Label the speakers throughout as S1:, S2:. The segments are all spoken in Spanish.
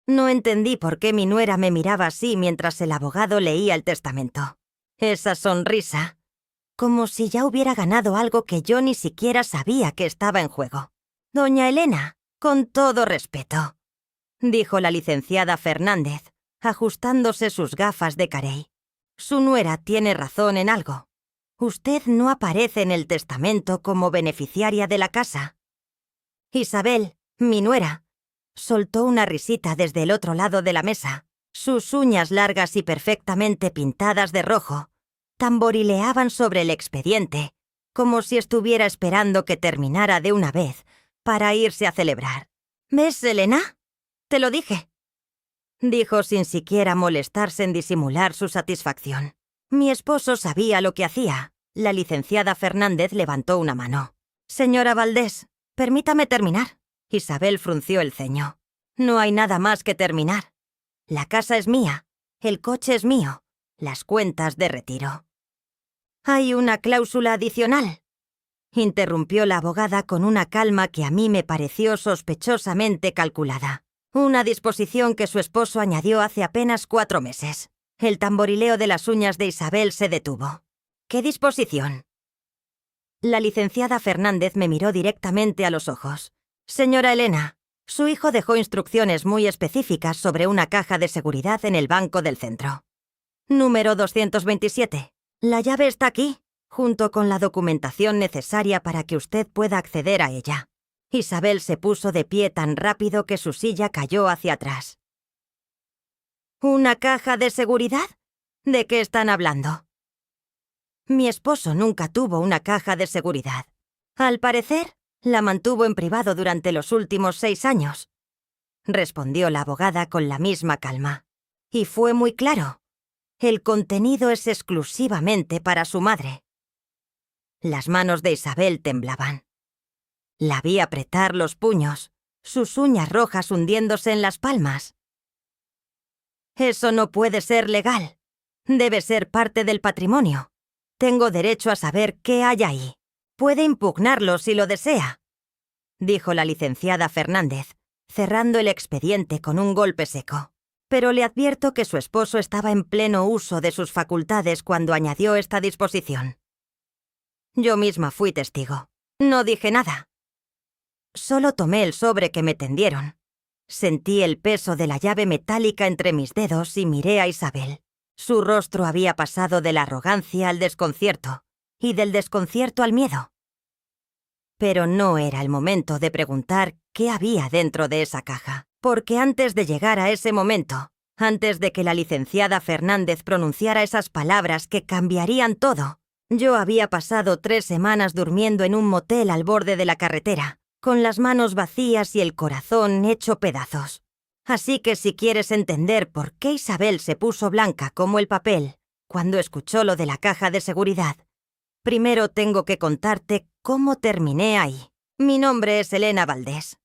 S1: No entendí por qué mi nuera me miraba así mientras el abogado leía el testamento. Esa sonrisa, como si ya hubiera ganado algo que yo ni siquiera sabía que estaba en juego. «Doña Elena, con todo respeto», dijo la licenciada Fernández, ajustándose sus gafas de carey. «Su nuera tiene razón en algo. Usted no aparece en el testamento como beneficiaria de la casa». Isabel, mi nuera, soltó una risita desde el otro lado de la mesa. Sus uñas largas y perfectamente pintadas de rojo tamborileaban sobre el expediente, como si estuviera esperando que terminara de una vez para irse a celebrar. «¿Ves, Elena? Te lo dije», dijo sin siquiera molestarse en disimular su satisfacción. Mi esposo sabía lo que hacía. La licenciada Fernández levantó una mano. «Señora Valdés, permítame terminar». Isabel frunció el ceño. «No hay nada más que terminar. La casa es mía, el coche es mío, las cuentas de retiro». «Hay una cláusula adicional», interrumpió la abogada con una calma que a mí me pareció sospechosamente calculada. Una disposición que su esposo añadió hace apenas 4 meses. El tamborileo de las uñas de Isabel se detuvo. «¿Qué disposición?». La licenciada Fernández me miró directamente a los ojos. «Señora Elena, su hijo dejó instrucciones muy específicas sobre una caja de seguridad en el banco del centro. Número 227. La llave está aquí, junto con la documentación necesaria para que usted pueda acceder a ella». Isabel se puso de pie tan rápido que su silla cayó hacia atrás. «¿Una caja de seguridad? ¿De qué están hablando?». Mi esposo nunca tuvo una caja de seguridad. Al parecer, la mantuvo en privado durante los últimos 6 años, respondió la abogada con la misma calma. Y fue muy claro. El contenido es exclusivamente para su madre. Las manos de Isabel temblaban. La vi apretar los puños, sus uñas rojas hundiéndose en las palmas. «Eso no puede ser legal. Debe ser parte del patrimonio. Tengo derecho a saber qué hay ahí. Puede impugnarlo si lo desea», dijo la licenciada Fernández, cerrando el expediente con un golpe seco. Pero le advierto que su esposo estaba en pleno uso de sus facultades cuando añadió esta disposición. Yo misma fui testigo. No dije nada. Solo tomé el sobre que me tendieron. Sentí el peso de la llave metálica entre mis dedos y miré a Isabel. Su rostro había pasado de la arrogancia al desconcierto, y del desconcierto al miedo. Pero no era el momento de preguntar qué había dentro de esa caja, porque antes de llegar a ese momento, antes de que la licenciada Fernández pronunciara esas palabras que cambiarían todo, yo había pasado 3 semanas durmiendo en un motel al borde de la carretera, con las manos vacías y el corazón hecho pedazos. Así que si quieres entender por qué Isabel se puso blanca como el papel cuando escuchó lo de la caja de seguridad, primero tengo que contarte cómo terminé ahí. Mi nombre es Elena Valdés.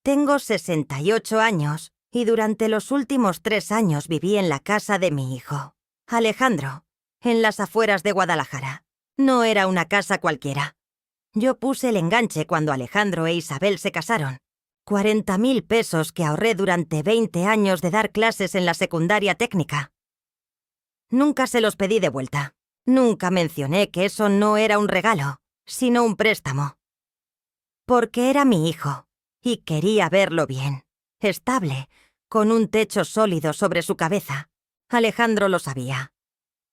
S1: Tengo 68 años y durante los últimos 3 años viví en la casa de mi hijo, Alejandro, en las afueras de Guadalajara. No era una casa cualquiera. Yo puse el enganche cuando Alejandro e Isabel se casaron. 40.000 pesos que ahorré durante 20 años de dar clases en la secundaria técnica. Nunca se los pedí de vuelta. Nunca mencioné que eso no era un regalo, sino un préstamo. Porque era mi hijo, y quería verlo bien, estable, con un techo sólido sobre su cabeza. Alejandro lo sabía.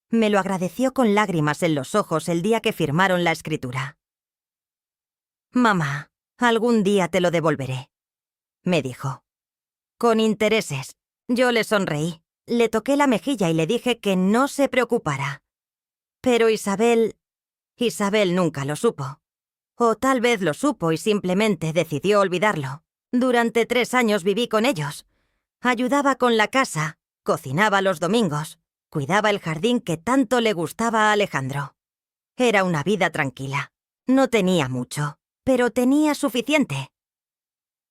S1: Me lo agradeció con lágrimas en los ojos el día que firmaron la escritura. «Mamá, algún día te lo devolveré», me dijo. «Con intereses». Yo le sonreí, le toqué la mejilla y le dije que no se preocupara. Pero Isabel nunca lo supo. O tal vez lo supo y simplemente decidió olvidarlo. Durante 3 años viví con ellos. Ayudaba con la casa, cocinaba los domingos, cuidaba el jardín que tanto le gustaba a Alejandro. Era una vida tranquila. No tenía mucho, pero tenía suficiente.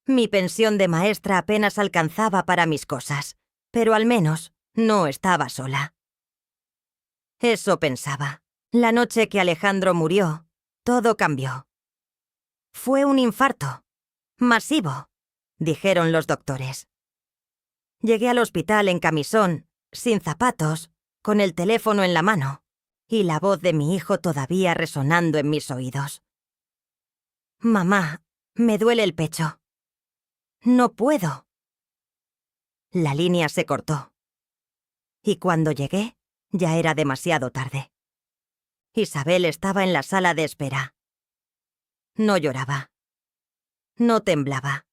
S1: Mi pensión de maestra apenas alcanzaba para mis cosas, pero al menos no estaba sola. Eso pensaba. La noche que Alejandro murió, todo cambió. Fue un infarto. Masivo, dijeron los doctores. Llegué al hospital en camisón, sin zapatos, con el teléfono en la mano, y la voz de mi hijo todavía resonando en mis oídos. «Mamá, me duele el pecho. No puedo». La línea se cortó. Y cuando llegué, ya era demasiado tarde. Isabel estaba en la sala de espera. No lloraba. No temblaba.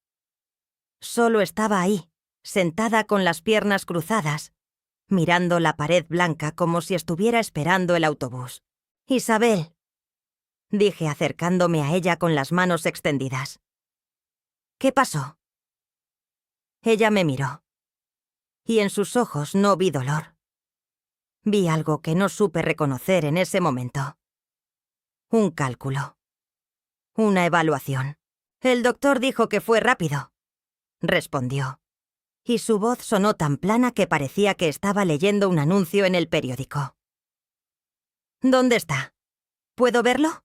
S1: Solo estaba ahí, sentada con las piernas cruzadas, mirando la pared blanca como si estuviera esperando el autobús. «Isabel», dije acercándome a ella con las manos extendidas. «¿Qué pasó?» Ella me miró. Y en sus ojos no vi dolor. Vi algo que no supe reconocer en ese momento. Un cálculo. Una evaluación. «El doctor dijo que fue rápido», respondió. Y su voz sonó tan plana que parecía que estaba leyendo un anuncio en el periódico. «¿Dónde está? ¿Puedo verlo?»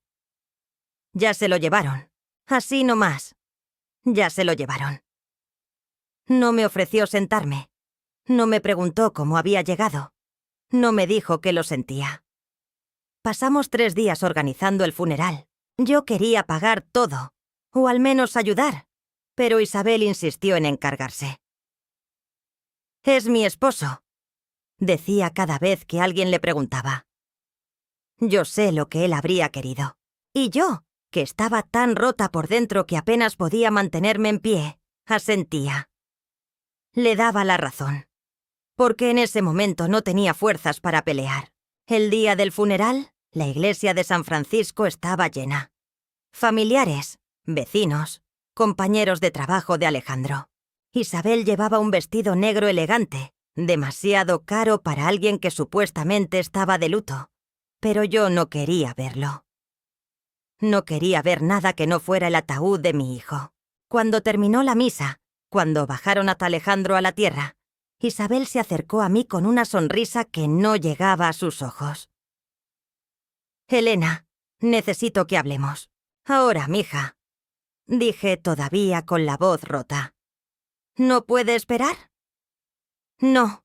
S1: «Ya se lo llevaron. Así nomás. Ya se lo llevaron». No me ofreció sentarme. No me preguntó cómo había llegado. No me dijo que lo sentía. Pasamos 3 días organizando el funeral. Yo quería pagar todo, o al menos ayudar, pero Isabel insistió en encargarse. «Es mi esposo», decía cada vez que alguien le preguntaba. Yo sé lo que él habría querido. Y yo, que estaba tan rota por dentro que apenas podía mantenerme en pie, asentía. Le daba la razón, porque en ese momento no tenía fuerzas para pelear. El día del funeral, la iglesia de San Francisco estaba llena. Familiares, vecinos, compañeros de trabajo de Alejandro. Isabel llevaba un vestido negro elegante, demasiado caro para alguien que supuestamente estaba de luto, pero yo no quería verlo. No quería ver nada que no fuera el ataúd de mi hijo. Cuando terminó la misa, cuando bajaron a Alejandro a la tierra, Isabel se acercó a mí con una sonrisa que no llegaba a sus ojos. «Elena, necesito que hablemos. Ahora, mija», dije todavía con la voz rota. «¿No puede esperar?» «No».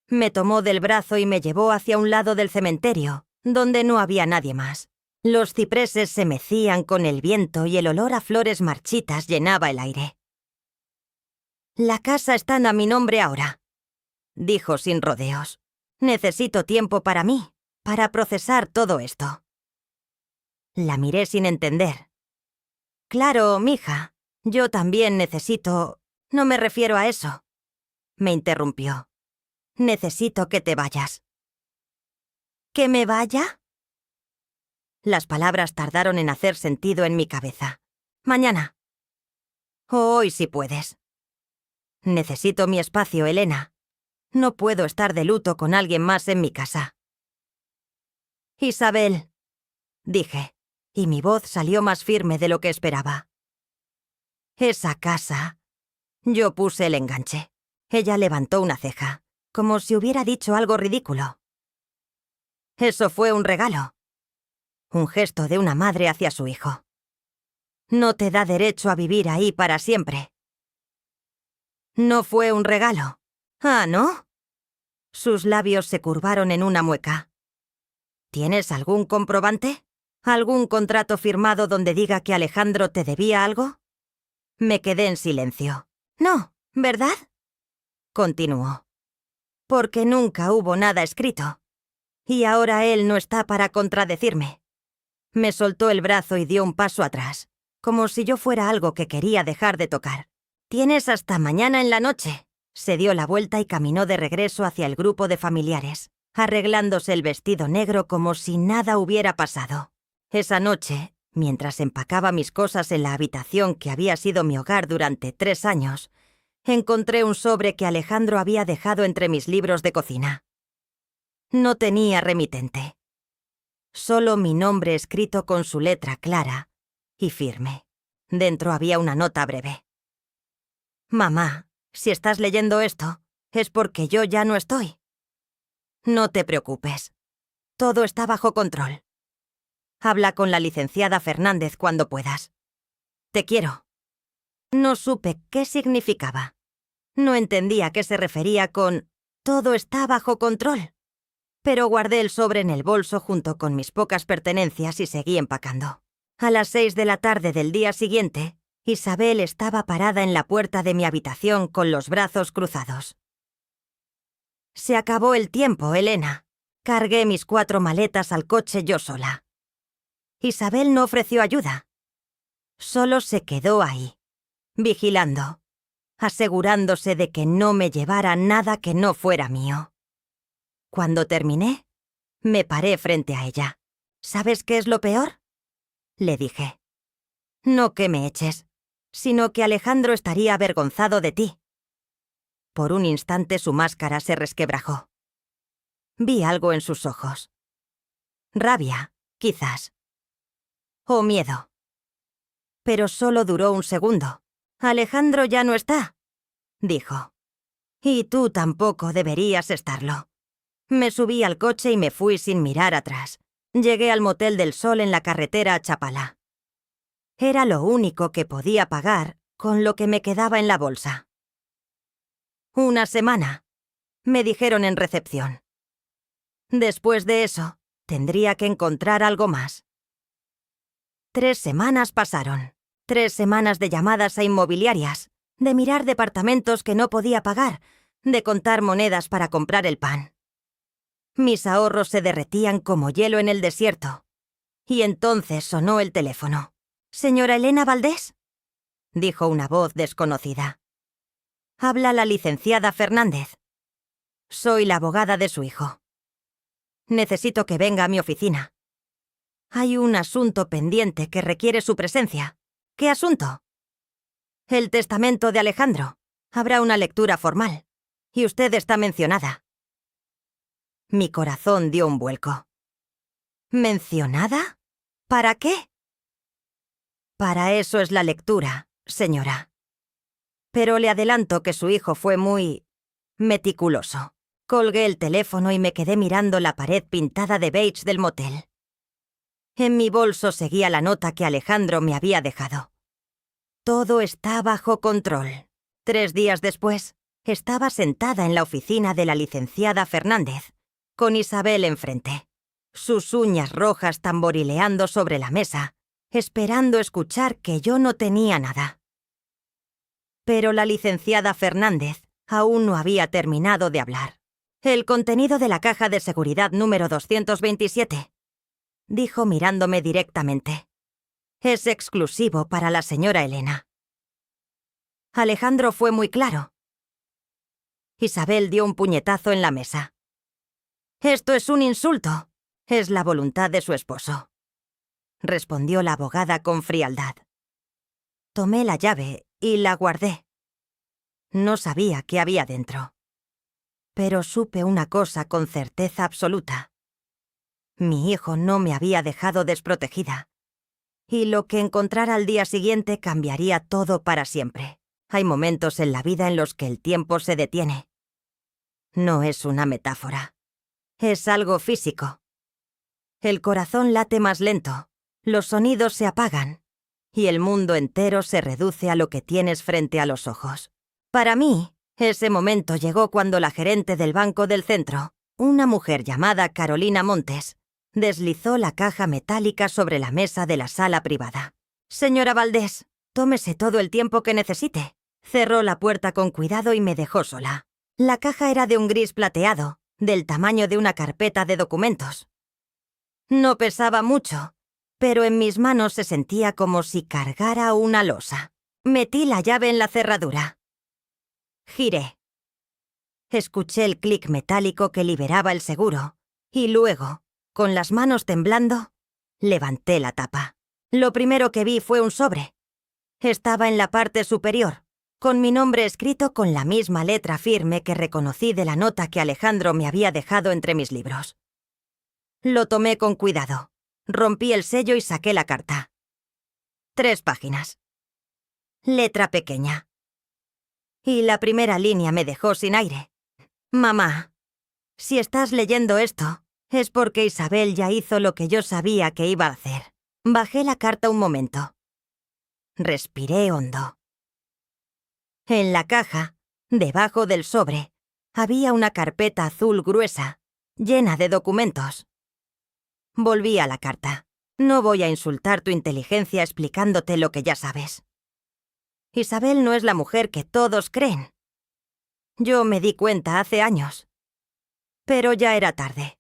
S1: Me tomó del brazo y me llevó hacia un lado del cementerio, donde no había nadie más. Los cipreses se mecían con el viento y el olor a flores marchitas llenaba el aire. «La casa está a mi nombre ahora», dijo sin rodeos. «Necesito tiempo para mí, para procesar todo esto». La miré sin entender. «Claro, mija, yo también necesito... No me refiero a eso», me interrumpió. «Necesito que te vayas». ¿Que me vaya? Las palabras tardaron en hacer sentido en mi cabeza. «Mañana». «O hoy si puedes». «Necesito mi espacio, Elena. No puedo estar de luto con alguien más en mi casa». «Isabel», dije, y mi voz salió más firme de lo que esperaba. «Esa casa...» Yo puse el enganche. Ella levantó una ceja, como si hubiera dicho algo ridículo. «Eso fue un regalo». Un gesto de una madre hacia su hijo. «No te da derecho a vivir ahí para siempre». «No fue un regalo». «Ah, ¿no?» Sus labios se curvaron en una mueca. ¿Tienes algún comprobante? ¿Algún contrato firmado donde diga que Alejandro te debía algo? Me quedé en silencio. «No, ¿verdad?», continuó. «Porque nunca hubo nada escrito. Y ahora él no está para contradecirme». Me soltó el brazo y dio un paso atrás, como si yo fuera algo que quería dejar de tocar. «Tienes hasta mañana en la noche». Se dio la vuelta y caminó de regreso hacia el grupo de familiares, arreglándose el vestido negro como si nada hubiera pasado. Esa noche, mientras empacaba mis cosas en la habitación que había sido mi hogar durante 3 años, encontré un sobre que Alejandro había dejado entre mis libros de cocina. No tenía remitente. Solo mi nombre escrito con su letra clara y firme. Dentro había una nota breve. «Mamá, si estás leyendo esto, es porque yo ya no estoy. No te preocupes. Todo está bajo control. Habla con la licenciada Fernández cuando puedas. Te quiero». No supe qué significaba. No entendía a qué se refería con «todo está bajo control». Pero guardé el sobre en el bolso junto con mis pocas pertenencias y seguí empacando. A las 6 de la tarde del día siguiente, Isabel estaba parada en la puerta de mi habitación con los brazos cruzados. «Se acabó el tiempo, Elena». Cargué mis 4 maletas al coche yo sola. Isabel no ofreció ayuda. Solo se quedó ahí, vigilando, asegurándose de que no me llevara nada que no fuera mío. Cuando terminé, me paré frente a ella. «¿Sabes qué es lo peor?», le dije. «No que me eches, sino que Alejandro estaría avergonzado de ti». Por un instante su máscara se resquebrajó. Vi algo en sus ojos. Rabia, quizás. O miedo. Pero solo duró un segundo. «Alejandro ya no está», dijo. «Y tú tampoco deberías estarlo». Me subí al coche y me fui sin mirar atrás. Llegué al Motel del Sol en la carretera a Chapala. Era lo único que podía pagar con lo que me quedaba en la bolsa. «1 semana», me dijeron en recepción. Después de eso, tendría que encontrar algo más. 3 semanas pasaron. 3 semanas de llamadas a inmobiliarias, de mirar departamentos que no podía pagar, de contar monedas para comprar el pan. Mis ahorros se derretían como hielo en el desierto. Y entonces sonó el teléfono. «¿Señora Elena Valdés?», dijo una voz desconocida. «Habla la licenciada Fernández. Soy la abogada de su hijo. Necesito que venga a mi oficina. Hay un asunto pendiente que requiere su presencia». «¿Qué asunto?». «El testamento de Alejandro. Habrá una lectura formal. Y usted está mencionada». Mi corazón dio un vuelco. ¿Mencionada? ¿Para qué? «Para eso es la lectura, señora. Pero le adelanto que su hijo fue muy meticuloso». Colgué el teléfono y me quedé mirando la pared pintada de beige del motel. En mi bolso seguía la nota que Alejandro me había dejado. «Todo está bajo control». 3 días después, estaba sentada en la oficina de la licenciada Fernández, con Isabel enfrente, sus uñas rojas tamborileando sobre la mesa, esperando escuchar que yo no tenía nada. Pero la licenciada Fernández aún no había terminado de hablar. «El contenido de la caja de seguridad número 227», dijo mirándome directamente. «Es exclusivo para la señora Elena». Alejandro fue muy claro. Isabel dio un puñetazo en la mesa. «Esto es un insulto. Es la voluntad de su esposo», respondió la abogada con frialdad. Tomé la llave y la guardé. No sabía qué había dentro. Pero supe una cosa con certeza absoluta. Mi hijo no me había dejado desprotegida. Y lo que encontrara al día siguiente cambiaría todo para siempre. Hay momentos en la vida en los que el tiempo se detiene. No es una metáfora. Es algo físico. El corazón late más lento, los sonidos se apagan, y el mundo entero se reduce a lo que tienes frente a los ojos. Para mí, ese momento llegó cuando la gerente del Banco del Centro, una mujer llamada Carolina Montes, deslizó la caja metálica sobre la mesa de la sala privada. «Señora Valdés, tómese todo el tiempo que necesite». Cerró la puerta con cuidado y me dejó sola. La caja era de un gris plateado, del tamaño de una carpeta de documentos. No pesaba mucho, pero en mis manos se sentía como si cargara una losa. Metí la llave en la cerradura. Giré. Escuché el clic metálico que liberaba el seguro, y luego, con las manos temblando, levanté la tapa. Lo primero que vi fue un sobre. Estaba en la parte superior, con mi nombre escrito con la misma letra firme que reconocí de la nota que Alejandro me había dejado entre mis libros. Lo tomé con cuidado, rompí el sello y saqué la carta. 3 páginas. Letra pequeña. Y la primera línea me dejó sin aire. «Mamá, si estás leyendo esto, es porque Isabel ya hizo lo que yo sabía que iba a hacer». Bajé la carta un momento. Respiré hondo. En la caja Debajo del sobre había una carpeta azul gruesa, llena de documentos. Volví a la carta. No voy a insultar tu inteligencia explicándote lo que ya sabes. Isabel no es la mujer que todos creen. Yo me di cuenta hace años. Pero ya era tarde.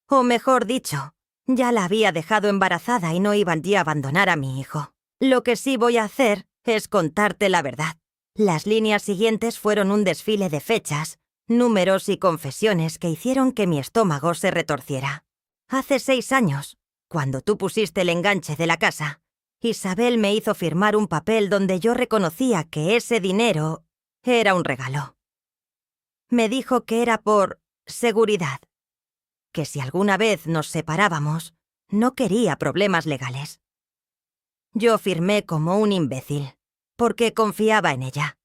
S1: O mejor dicho, ya la había dejado embarazada y no iban ya a abandonar a mi hijo. Lo que sí voy a hacer es contarte la verdad. Las líneas siguientes fueron un desfile de fechas, números y confesiones que hicieron que mi estómago se retorciera. Hace 6 años, cuando tú pusiste el enganche de la casa, Isabel me hizo firmar un papel donde yo reconocía que ese dinero era un regalo. Me dijo que era por seguridad, que si alguna vez nos separábamos, no quería problemas legales. Yo firmé como un imbécil, porque confiaba en ella.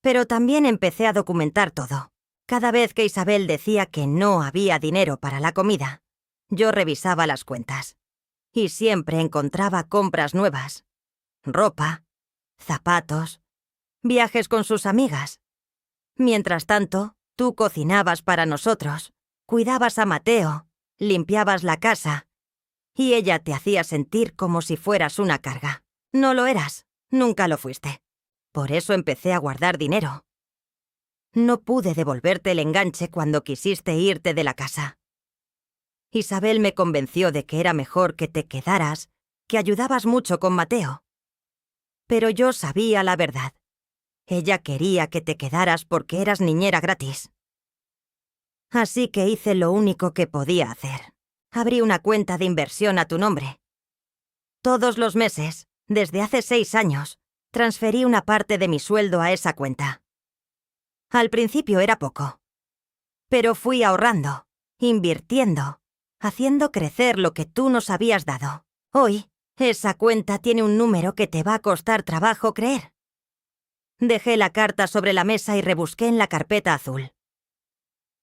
S1: Pero también empecé a documentar todo. Cada vez que Isabel decía que no había dinero para la comida, yo revisaba las cuentas. Y siempre encontraba compras nuevas. Ropa, zapatos, viajes con sus amigas. Mientras tanto, tú cocinabas para nosotros, cuidabas a Mateo, limpiabas la casa, y ella te hacía sentir como si fueras una carga. No lo eras, nunca lo fuiste. Por eso empecé a guardar dinero. No pude devolverte el enganche cuando quisiste irte de la casa. Isabel me convenció de que era mejor que te quedaras, que ayudabas mucho con Mateo. Pero yo sabía la verdad. Ella quería que te quedaras porque eras niñera gratis. Así que hice lo único que podía hacer. Abrí una cuenta de inversión a tu nombre. Todos los meses, desde hace 6 años, transferí una parte de mi sueldo a esa cuenta. Al principio era poco. Pero fui ahorrando, invirtiendo, haciendo crecer lo que tú nos habías dado. Hoy, esa cuenta tiene un número que te va a costar trabajo creer. Dejé la carta sobre la mesa y rebusqué en la carpeta azul.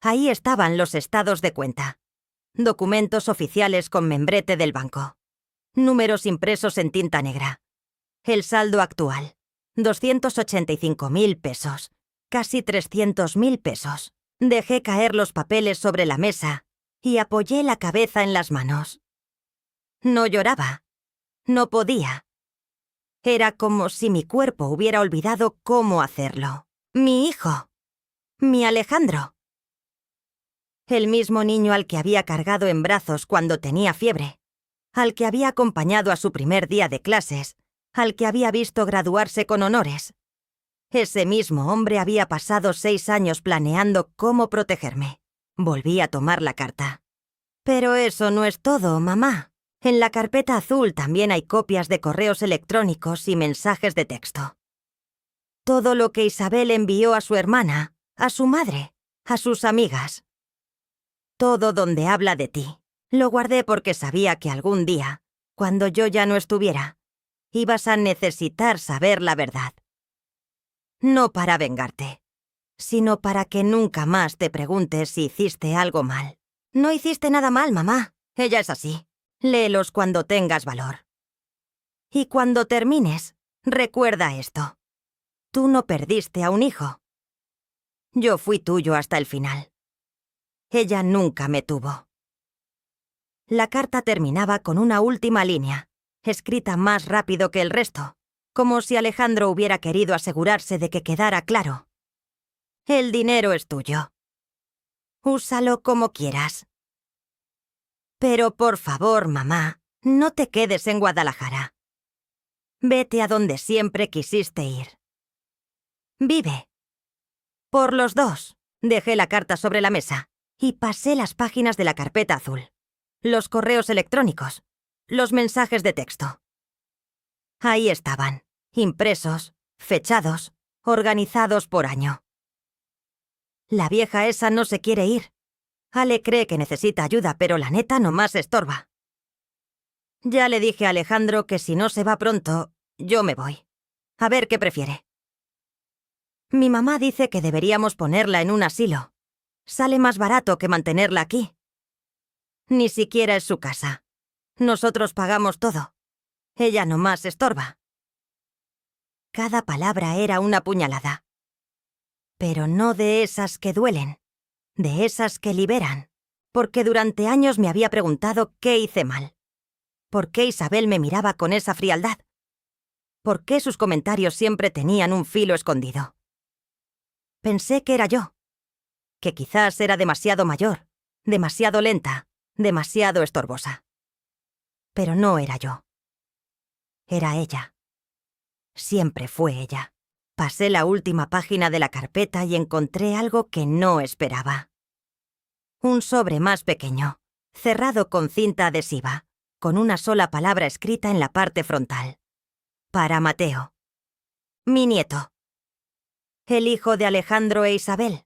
S1: Ahí estaban los estados de cuenta. Documentos oficiales con membrete del banco. Números impresos en tinta negra. El saldo actual. 285.000 pesos. Casi 300.000 pesos. Dejé caer los papeles sobre la mesa y apoyé la cabeza en las manos. No lloraba. No podía. Era como si mi cuerpo hubiera olvidado cómo hacerlo. Mi hijo. Mi Alejandro. El mismo niño al que había cargado en brazos cuando tenía fiebre. Al que había acompañado a su primer día de clases. Al que había visto graduarse con honores. Ese mismo hombre había pasado 6 años planeando cómo protegerme. Volví a tomar la carta. Pero eso no es todo, mamá. En la carpeta azul también hay copias de correos electrónicos y mensajes de texto. Todo lo que Isabel envió a su hermana, a su madre, a sus amigas. Todo donde habla de ti. Lo guardé porque sabía que algún día, cuando yo ya no estuviera, ibas a necesitar saber la verdad. No para vengarte, sino para que nunca más te preguntes si hiciste algo mal. No hiciste nada mal, mamá. Ella es así. Léelos cuando tengas valor. Y cuando termines, recuerda esto. Tú no perdiste a un hijo. Yo fui tuyo hasta el final. Ella nunca me tuvo. La carta terminaba con una última línea, escrita más rápido que el resto, como si Alejandro hubiera querido asegurarse de que quedara claro. El dinero es tuyo. Úsalo como quieras. Pero por favor, mamá, no te quedes en Guadalajara. Vete a donde siempre quisiste ir. Vive. Por los dos. Dejé la carta sobre la mesa y pasé las páginas de la carpeta azul. Los correos electrónicos. Los mensajes de texto. Ahí estaban, impresos, fechados, organizados por año. La vieja esa no se quiere ir. Ale cree que necesita ayuda, pero la neta nomás estorba. Ya le dije a Alejandro que si no se va pronto, yo me voy. A ver qué prefiere. Mi mamá dice que deberíamos ponerla en un asilo. Sale más barato que mantenerla aquí. Ni siquiera es su casa. Nosotros pagamos todo. Ella nomás estorba. Cada palabra era una puñalada. Pero no de esas que duelen, de esas que liberan, porque durante años me había preguntado qué hice mal. ¿Por qué Isabel me miraba con esa frialdad? ¿Por qué sus comentarios siempre tenían un filo escondido? Pensé que era yo, que quizás era demasiado mayor, demasiado lenta, demasiado estorbosa. Pero no era yo. Era ella. Siempre fue ella. Pasé la última página de la carpeta y encontré algo que no esperaba. Un sobre más pequeño, cerrado con cinta adhesiva, con una sola palabra escrita en la parte frontal. Para Mateo. Mi nieto. El hijo de Alejandro e Isabel.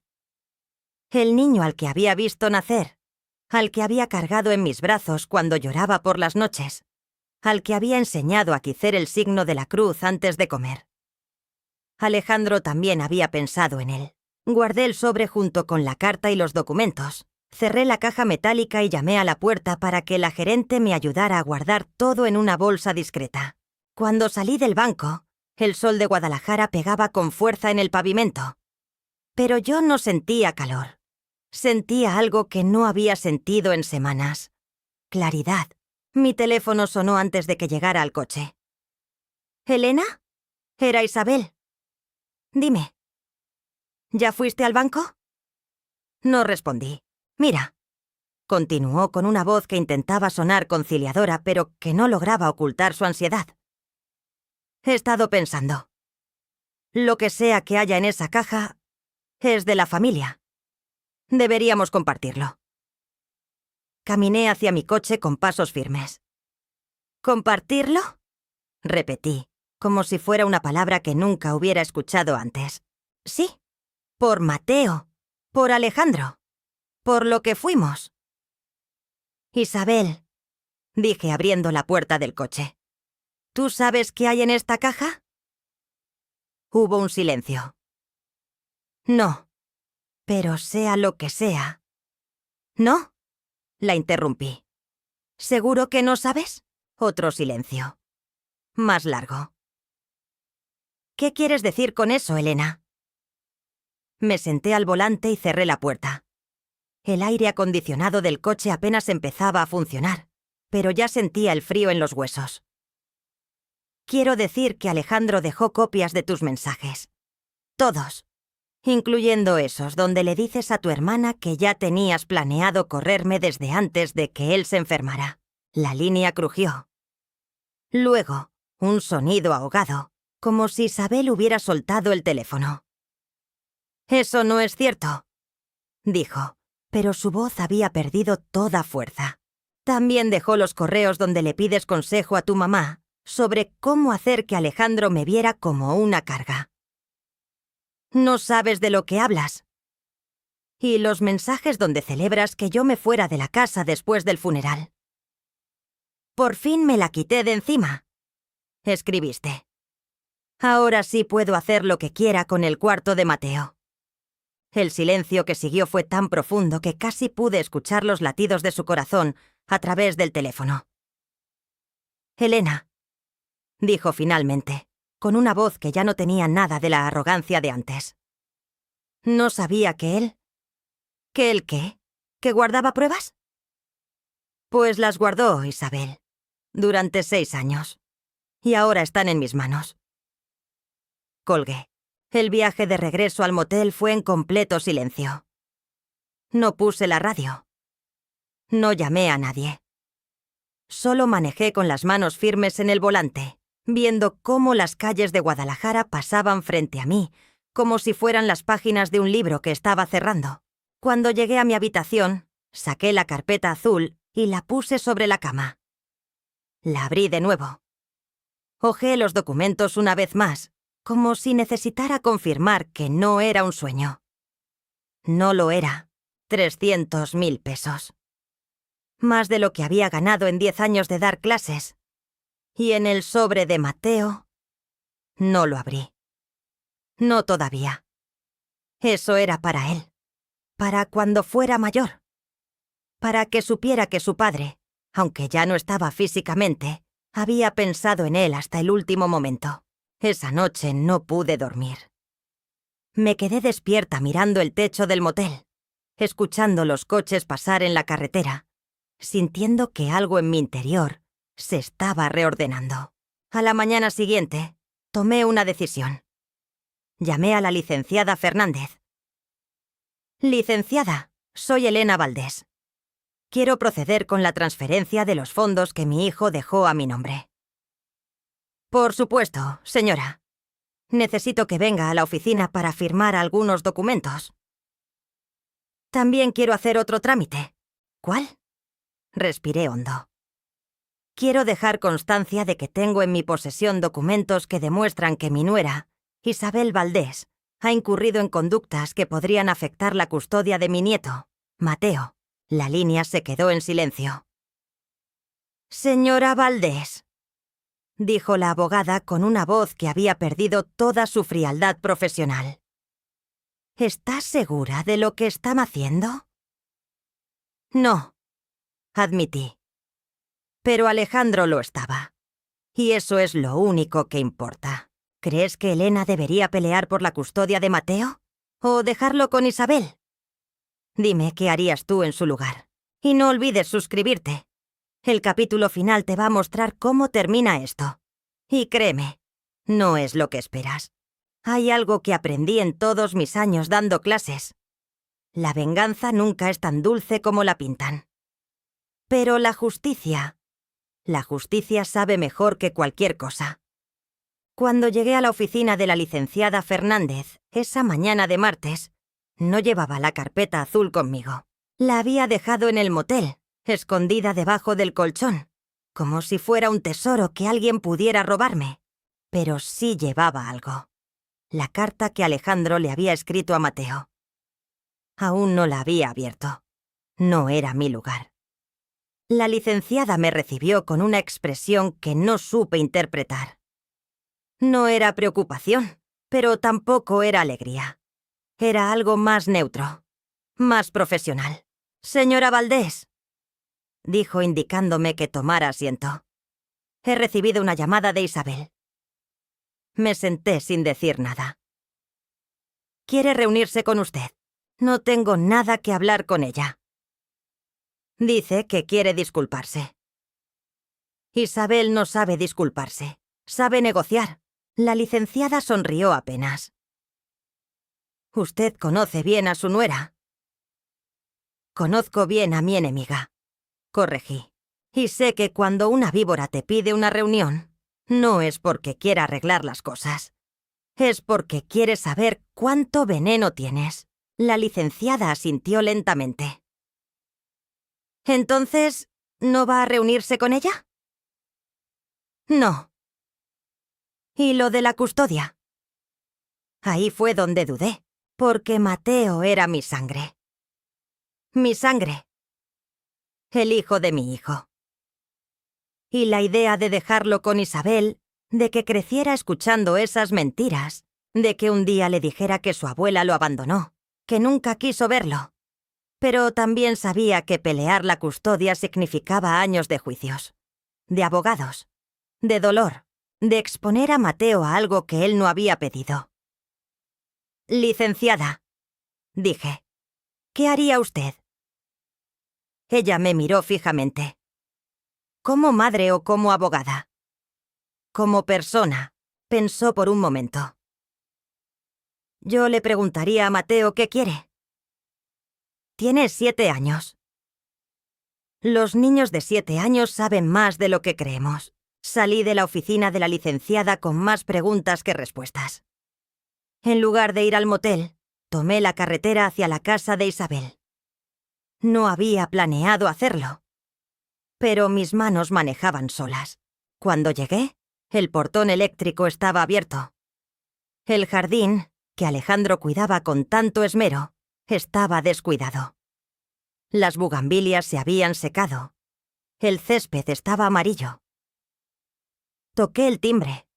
S1: El niño al que había visto nacer, al que había cargado en mis brazos cuando lloraba por las noches, al que había enseñado a hacer el signo de la cruz antes de comer. Alejandro también había pensado en él. Guardé el sobre junto con la carta y los documentos. Cerré la caja metálica y llamé a la puerta para que la gerente me ayudara a guardar todo en una bolsa discreta. Cuando salí del banco, el sol de Guadalajara pegaba con fuerza en el pavimento. Pero yo no sentía calor. Sentía algo que no había sentido en semanas. Claridad. Mi teléfono sonó antes de que llegara al coche. ¿Elena? Era Isabel. Dime. ¿Ya fuiste al banco? No respondí. Mira. Continuó con una voz que intentaba sonar conciliadora, pero que no lograba ocultar su ansiedad. He estado pensando. Lo que sea que haya en esa caja es de la familia. Deberíamos compartirlo. Caminé hacia mi coche con pasos firmes. ¿Compartirlo? Repetí, como si fuera una palabra que nunca hubiera escuchado antes. Sí, por Mateo, por Alejandro, por lo que fuimos. Isabel, dije abriendo la puerta del coche. ¿Tú sabes qué hay en esta caja? Hubo un silencio. No, pero sea lo que sea. ¿No? La interrumpí. ¿Seguro que no sabes? Otro silencio. Más largo. ¿Qué quieres decir con eso, Elena? Me senté al volante y cerré la puerta. El aire acondicionado del coche apenas empezaba a funcionar, pero ya sentía el frío en los huesos. Quiero decir que Alejandro dejó copias de tus mensajes. Todos. Incluyendo esos donde le dices a tu hermana que ya tenías planeado correrme desde antes de que él se enfermara. La línea crujió. Luego, un sonido ahogado, como si Isabel hubiera soltado el teléfono. «Eso no es cierto», dijo, pero su voz había perdido toda fuerza. También dejó los correos donde le pides consejo a tu mamá sobre cómo hacer que Alejandro me viera como una carga. No sabes de lo que hablas. Y los mensajes donde celebras que yo me fuera de la casa después del funeral. Por fin me la quité de encima, escribiste. Ahora sí puedo hacer lo que quiera con el cuarto de Mateo. El silencio que siguió fue tan profundo que casi pude escuchar los latidos de su corazón a través del teléfono. Elena, dijo finalmente, con una voz que ya no tenía nada de la arrogancia de antes. ¿No sabía que él? ¿Que él qué? ¿Que guardaba pruebas? Pues las guardó, Isabel, durante 6 años. Y ahora están en mis manos. Colgué. El viaje de regreso al motel fue en completo silencio. No puse la radio. No llamé a nadie. Solo manejé con las manos firmes en el volante, viendo cómo las calles de Guadalajara pasaban frente a mí, como si fueran las páginas de un libro que estaba cerrando. Cuando llegué a mi habitación, saqué la carpeta azul y la puse sobre la cama. La abrí de nuevo. Hojeé los documentos una vez más, como si necesitara confirmar que no era un sueño. No lo era. 300.000 pesos. Más de lo que había ganado en 10 años de dar clases. Y en el sobre de Mateo, no lo abrí. No todavía. Eso era para él. Para cuando fuera mayor. Para que supiera que su padre, aunque ya no estaba físicamente, había pensado en él hasta el último momento. Esa noche no pude dormir. Me quedé despierta mirando el techo del motel, escuchando los coches pasar en la carretera, sintiendo que algo en mi interior se estaba reordenando. A la mañana siguiente, tomé una decisión. Llamé a la licenciada Fernández. Licenciada, soy Elena Valdés. Quiero proceder con la transferencia de los fondos que mi hijo dejó a mi nombre. Por supuesto, señora. Necesito que venga a la oficina para firmar algunos documentos. También quiero hacer otro trámite. ¿Cuál? Respiré hondo. Quiero dejar constancia de que tengo en mi posesión documentos que demuestran que mi nuera, Isabel Valdés, ha incurrido en conductas que podrían afectar la custodia de mi nieto, Mateo. La línea se quedó en silencio. Señora Valdés, dijo la abogada con una voz que había perdido toda su frialdad profesional. ¿Está segura de lo que está haciendo? No, admití. Pero Alejandro lo estaba. Y eso es lo único que importa. ¿Crees que Elena debería pelear por la custodia de Mateo? ¿O dejarlo con Isabel? Dime qué harías tú en su lugar. Y no olvides suscribirte. El capítulo final te va a mostrar cómo termina esto. Y créeme, no es lo que esperas. Hay algo que aprendí en todos mis años dando clases. La venganza nunca es tan dulce como la pintan. Pero la justicia sabe mejor que cualquier cosa. Cuando llegué a la oficina de la licenciada Fernández, esa mañana de martes, no llevaba la carpeta azul conmigo. La había dejado en el motel, escondida debajo del colchón, como si fuera un tesoro que alguien pudiera robarme. Pero sí llevaba algo. La carta que Alejandro le había escrito a Mateo. Aún no la había abierto. No era mi lugar. La licenciada me recibió con una expresión que no supe interpretar. No era preocupación, pero tampoco era alegría. Era algo más neutro, más profesional. Señora Valdés, dijo indicándome que tomara asiento. He recibido una llamada de Isabel. Me senté sin decir nada. Quiere reunirse con usted. No tengo nada que hablar con ella. Dice que quiere disculparse. Isabel no sabe disculparse. Sabe negociar. La licenciada sonrió apenas. Usted conoce bien a su nuera. Conozco bien a mi enemiga, corregí. Y sé que cuando una víbora te pide una reunión, no es porque quiera arreglar las cosas. Es porque quiere saber cuánto veneno tienes. La licenciada asintió lentamente. ¿Entonces, no va a reunirse con ella? No. ¿Y lo de la custodia? Ahí fue donde dudé, porque Mateo era mi sangre. Mi sangre. El hijo de mi hijo. Y la idea de dejarlo con Isabel, de que creciera escuchando esas mentiras, de que un día le dijera que su abuela lo abandonó, que nunca quiso verlo. Pero también sabía que pelear la custodia significaba años de juicios, de abogados, de dolor, de exponer a Mateo a algo que él no había pedido. Licenciada, dije, ¿qué haría usted? Ella me miró fijamente. ¿Como madre o como abogada? Como persona, pensó por un momento. Yo le preguntaría a Mateo qué quiere. Tiene 7 años. Los niños de 7 años saben más de lo que creemos. Salí de la oficina de la licenciada con más preguntas que respuestas. En lugar de ir al motel, tomé la carretera hacia la casa de Isabel. No había planeado hacerlo. Pero mis manos manejaban solas. Cuando llegué, el portón eléctrico estaba abierto. El jardín, que Alejandro cuidaba con tanto esmero, estaba descuidado. Las bugambilias se habían secado. El césped estaba amarillo. Toqué el timbre.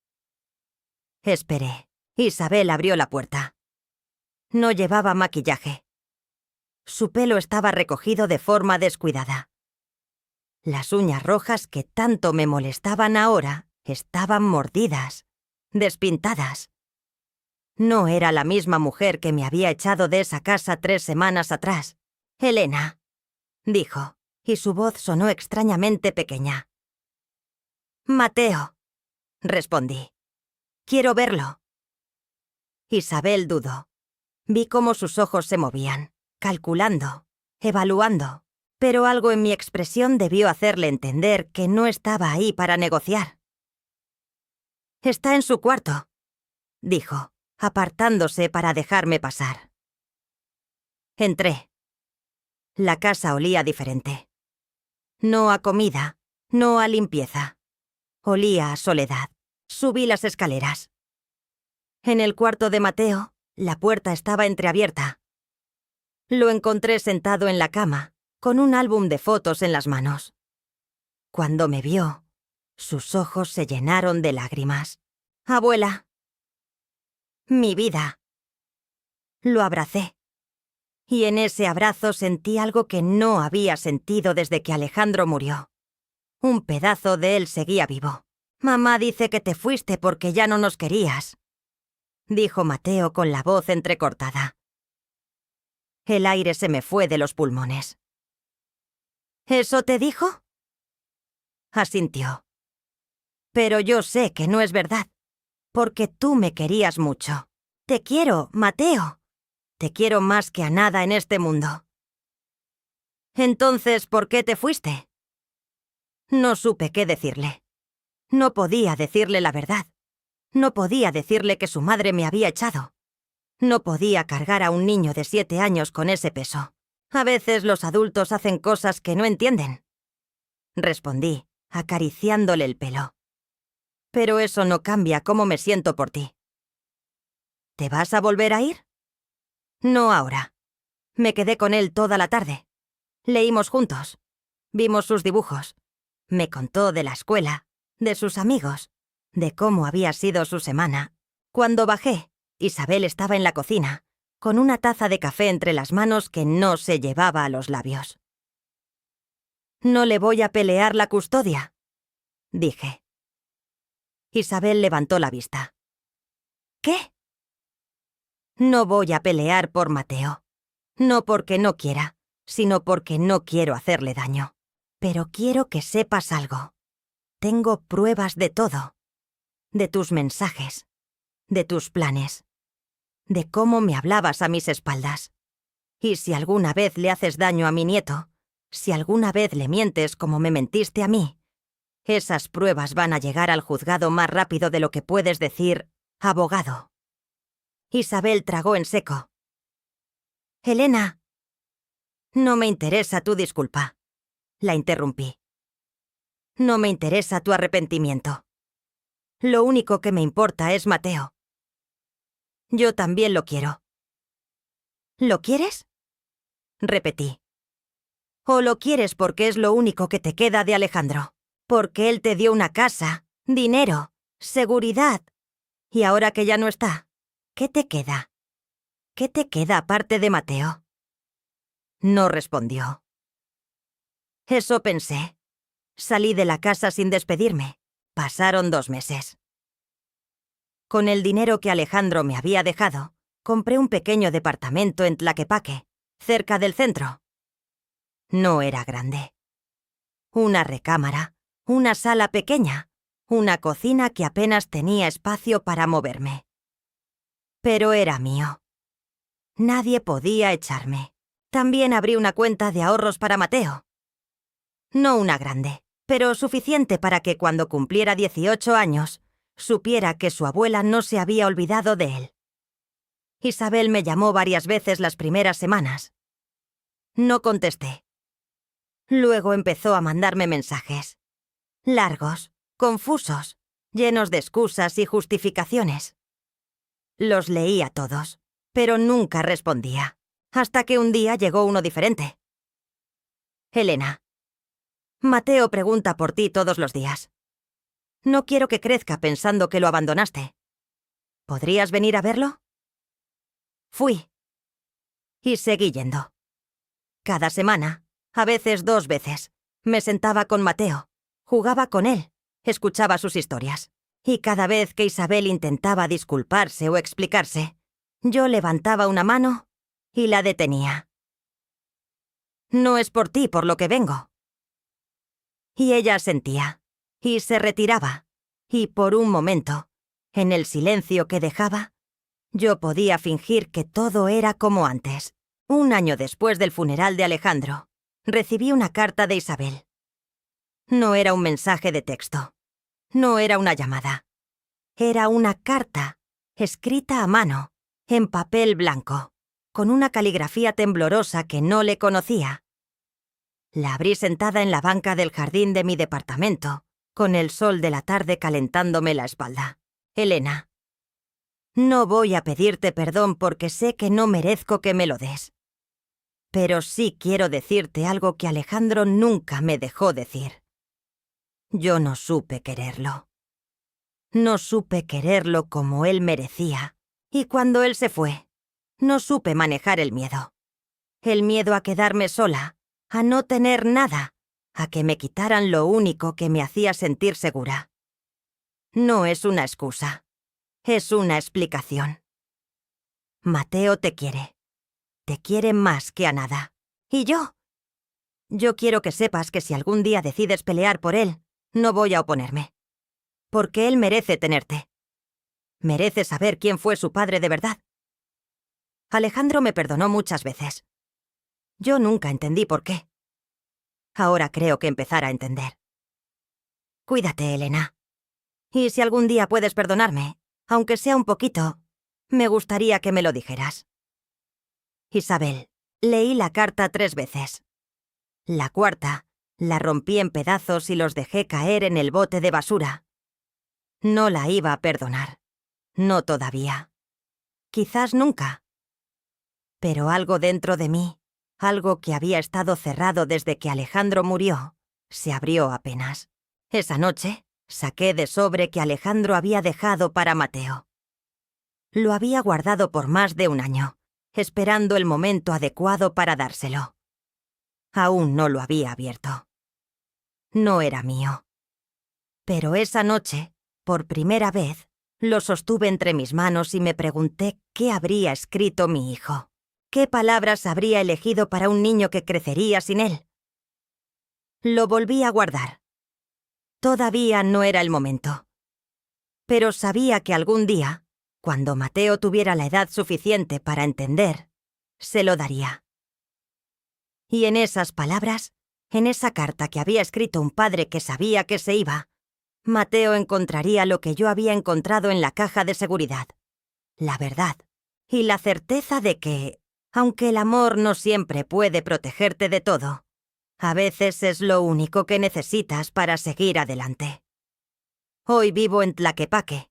S1: Esperé. Isabel abrió la puerta. No llevaba maquillaje. Su pelo estaba recogido de forma descuidada. Las uñas rojas que tanto me molestaban ahora estaban mordidas, despintadas. No era la misma mujer que me había echado de esa casa 3 semanas atrás. Elena, dijo, y su voz sonó extrañamente pequeña. Mateo, respondí. Quiero verlo. Isabel dudó. Vi cómo sus ojos se movían, calculando, evaluando, pero algo en mi expresión debió hacerle entender que no estaba ahí para negociar. Está en su cuarto, dijo, apartándose para dejarme pasar. Entré. La casa olía diferente. No a comida, no a limpieza. Olía a soledad. Subí las escaleras. En el cuarto de Mateo, la puerta estaba entreabierta. Lo encontré sentado en la cama, con un álbum de fotos en las manos. Cuando me vio, sus ojos se llenaron de lágrimas. «Abuela». «Mi vida». Lo abracé. Y en ese abrazo sentí algo que no había sentido desde que Alejandro murió. Un pedazo de él seguía vivo. «Mamá dice que te fuiste porque ya no nos querías», dijo Mateo con la voz entrecortada. El aire se me fue de los pulmones. «¿Eso te dijo?» Asintió. «Pero yo sé que no es verdad, porque tú me querías mucho. Te quiero, Mateo. Te quiero más que a nada en este mundo». «Entonces, ¿por qué te fuiste?» No supe qué decirle. No podía decirle la verdad. No podía decirle que su madre me había echado. No podía cargar a un niño de 7 años con ese peso. A veces los adultos hacen cosas que no entienden. Respondí, acariciándole el pelo. Pero eso no cambia cómo me siento por ti. ¿Te vas a volver a ir? No ahora. Me quedé con él toda la tarde. Leímos juntos. Vimos sus dibujos. Me contó de la escuela, de sus amigos, de cómo había sido su semana. Cuando bajé, Isabel estaba en la cocina, con una taza de café entre las manos que no se llevaba a los labios. «No le voy a pelear la custodia», dije. Isabel levantó la vista. «¿Qué?» «No voy a pelear por Mateo. No porque no quiera, sino porque no quiero hacerle daño. Pero quiero que sepas algo. Tengo pruebas de todo. De tus mensajes. De tus planes. De cómo me hablabas a mis espaldas. Y si alguna vez le haces daño a mi nieto, si alguna vez le mientes como me mentiste a mí, esas pruebas van a llegar al juzgado más rápido de lo que puedes decir, abogado». Isabel tragó en seco. «Elena». «No me interesa tu disculpa», la interrumpí. «No me interesa tu arrepentimiento. Lo único que me importa es Mateo. Yo también lo quiero». «¿Lo quieres?», repetí. «¿O lo quieres porque es lo único que te queda de Alejandro? Porque él te dio una casa, dinero, seguridad. Y ahora que ya no está, ¿qué te queda? ¿Qué te queda aparte de Mateo?» No respondió. Eso pensé. Salí de la casa sin despedirme. Pasaron 2 meses. Con el dinero que Alejandro me había dejado, compré un pequeño departamento en Tlaquepaque, cerca del centro. No era grande. Una recámara, una sala pequeña, una cocina que apenas tenía espacio para moverme. Pero era mío. Nadie podía echarme. También abrí una cuenta de ahorros para Mateo. No una grande, pero suficiente para que cuando cumpliera 18 años, supiera que su abuela no se había olvidado de él. Isabel me llamó varias veces las primeras semanas. No contesté. Luego empezó a mandarme mensajes. Largos, confusos, llenos de excusas y justificaciones. Los leía todos, pero nunca respondía. Hasta que un día llegó uno diferente. «Elena, Mateo pregunta por ti todos los días. No quiero que crezca pensando que lo abandonaste. ¿Podrías venir a verlo?» Fui. Y seguí yendo. Cada semana, a veces 2 veces, me sentaba con Mateo, jugaba con él, escuchaba sus historias. Y cada vez que Isabel intentaba disculparse o explicarse, yo levantaba una mano y la detenía. «No es por ti por lo que vengo». Y ella asentía, y se retiraba, y por un momento, en el silencio que dejaba, yo podía fingir que todo era como antes. Un año después del funeral de Alejandro, recibí una carta de Isabel. No era un mensaje de texto. No era una llamada. Era una carta, escrita a mano, en papel blanco, con una caligrafía temblorosa que no le conocía. La abrí sentada en la banca del jardín de mi departamento, con el sol de la tarde calentándome la espalda. Elena, no voy a pedirte perdón porque sé que no merezco que me lo des. Pero sí quiero decirte algo que Alejandro nunca me dejó decir. Yo no supe quererlo. No supe quererlo como él merecía. Y cuando él se fue, no supe manejar el miedo. El miedo a quedarme sola, a no tener nada, a que me quitaran lo único que me hacía sentir segura. No es una excusa, es una explicación. Mateo te quiere más que a nada. ¿Y yo? Yo quiero que sepas que si algún día decides pelear por él, no voy a oponerme. Porque él merece tenerte. Merece saber quién fue su padre de verdad. Alejandro me perdonó muchas veces. Yo nunca entendí por qué. Ahora creo que empezar a entender. Cuídate, Elena. Y si algún día puedes perdonarme, aunque sea un poquito, me gustaría que me lo dijeras. Isabel, leí la carta 3 veces. La cuarta, la rompí en pedazos y los dejé caer en el bote de basura. No la iba a perdonar. No todavía. Quizás nunca. Pero algo dentro de mí, algo que había estado cerrado desde que Alejandro murió, se abrió apenas. Esa noche, saqué de sobre que Alejandro había dejado para Mateo. Lo había guardado por más de un año, esperando el momento adecuado para dárselo. Aún no lo había abierto. No era mío. Pero esa noche, por primera vez, lo sostuve entre mis manos y me pregunté qué habría escrito mi hijo. ¿Qué palabras habría elegido para un niño que crecería sin él? Lo volví a guardar. Todavía no era el momento. Pero sabía que algún día, cuando Mateo tuviera la edad suficiente para entender, se lo daría. Y en esas palabras, en esa carta que había escrito un padre que sabía que se iba, Mateo encontraría lo que yo había encontrado en la caja de seguridad. La verdad. Y la certeza de que, aunque el amor no siempre puede protegerte de todo, a veces es lo único que necesitas para seguir adelante. Hoy vivo en Tlaquepaque.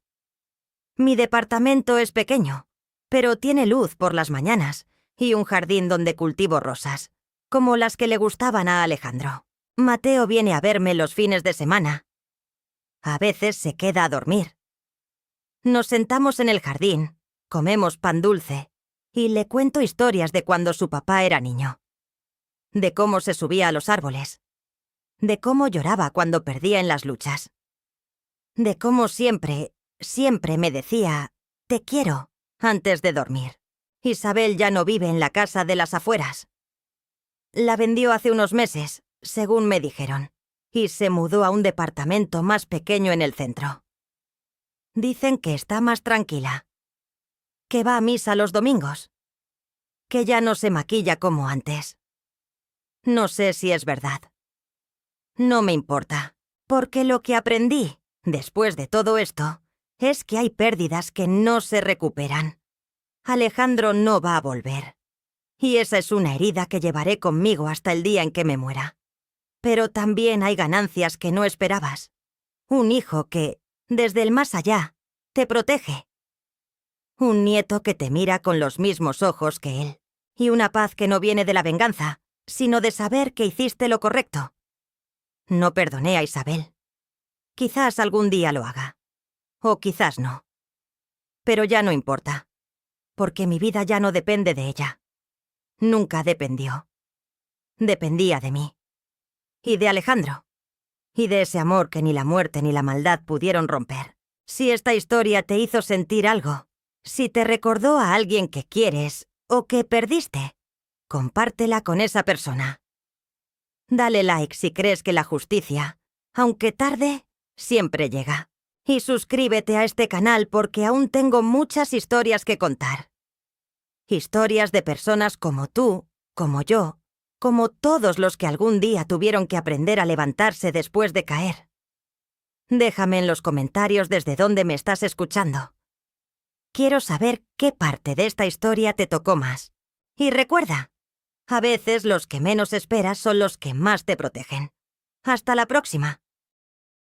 S1: Mi departamento es pequeño, pero tiene luz por las mañanas y un jardín donde cultivo rosas, como las que le gustaban a Alejandro. Mateo viene a verme los fines de semana. A veces se queda a dormir. Nos sentamos en el jardín, comemos pan dulce y le cuento historias de cuando su papá era niño. De cómo se subía a los árboles. De cómo lloraba cuando perdía en las luchas. De cómo siempre me decía, «Te quiero», antes de dormir. Isabel ya no vive en la casa de las afueras. La vendió hace unos meses, según me dijeron, y se mudó a un departamento más pequeño en el centro. Dicen que está más tranquila, que va a misa los domingos, que ya no se maquilla como antes. No sé si es verdad. No me importa, porque lo que aprendí, después de todo esto, es que hay pérdidas que no se recuperan. Alejandro no va a volver. Y esa es una herida que llevaré conmigo hasta el día en que me muera. Pero también hay ganancias que no esperabas. Un hijo que, desde el más allá, te protege. Un nieto que te mira con los mismos ojos que él. Y una paz que no viene de la venganza, sino de saber que hiciste lo correcto. No perdoné a Isabel. Quizás algún día lo haga. O quizás no. Pero ya no importa. Porque mi vida ya no depende de ella. Nunca dependió. Dependía de mí. Y de Alejandro. Y de ese amor que ni la muerte ni la maldad pudieron romper. Si esta historia te hizo sentir algo, si te recordó a alguien que quieres o que perdiste, compártela con esa persona. Dale like si crees que la justicia, aunque tarde, siempre llega. Y suscríbete a este canal porque aún tengo muchas historias que contar. Historias de personas como tú, como yo, como todos los que algún día tuvieron que aprender a levantarse después de caer. Déjame en los comentarios desde dónde me estás escuchando. Quiero saber qué parte de esta historia te tocó más. Y recuerda, a veces los que menos esperas son los que más te protegen. Hasta la próxima.